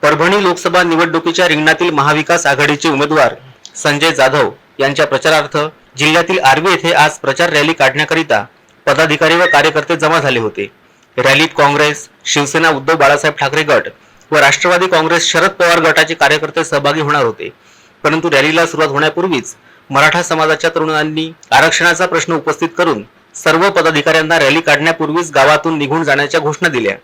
परभणी लोकसभा निवडणुकीच्या रिंगणातील महाविकास आघाडीचे उमेदवार संजय जाधव यांच्या प्रचारार्थ जिल्ह्यातील आर्वी येथे आज प्रचार रॅली काढण्याकरिता पदाधिकारी व कार्यकर्ते जमा झाले होते। रॅलीत काँग्रेस, शिवसेना उद्धव बाळासाहेब ठाकरे गट व राष्ट्रवादी काँग्रेस शरद पवार गटाचे कार्यकर्ते सहभागी होणार होते। परंतु रॅलीला सुरुवात होण्यापूर्वीच मराठा समाजाच्या तरुणांनी आरक्षणाचा प्रश्न उपस्थित करून सर्व पदाधिकाऱ्यांना रॅली काढण्यापूर्वीच गावातून निघून जाण्याच्या घोषणा दिल्या।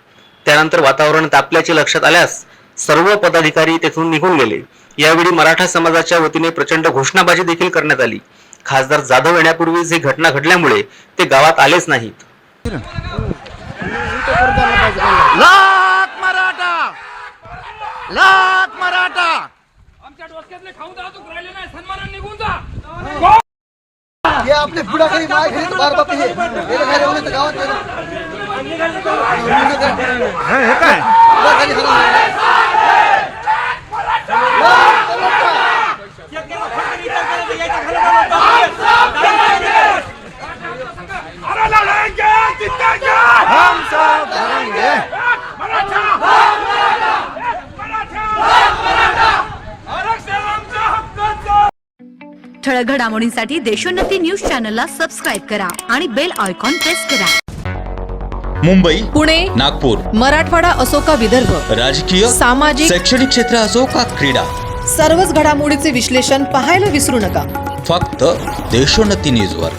त्यानंतर वातावरण तापल्याचे लक्षात आल्यास सर्व पदाधिकारी तेथून निघून गेले। यावेळी मराठा समाजाच्या वतीने प्रचंड घोषणाबाजी देखील करण्यात आली। खासदार जाधव येण्यापूर्वीच ही घटना घडल्यामुळे ते गावात आलेच नाहीत। लाख मराठा, लाख मराठा, आमच्या डोक्यातले खाऊ दा तू राहिले नाही, सन्मानाने निघून जा। हे आपले पुढाकारी माय घरी तर बार बाप हे घरी होणे तर गावात हे काय अरे लढाएंगे, जीतेंगे, हम सब लड़ेंगे। मराठा, आरक्षण आमच्या हक्काचं। ठळक घडामोडींसाठी देशोन्नती न्यूज चॅनलला सबस्क्राईब करा आणि बेल आयकॉन प्रेस करा। मुंबई, पुणे, नागपूर, मराठवाडा असो का विदर्भ, राजकीय, सामाजिक, शैक्षणिक क्षेत्र असो का क्रीडा, सर्वच घडामोडीचे विश्लेषण पाहायला विसरू नका। फक्त देशोन्नती न्यूजवर।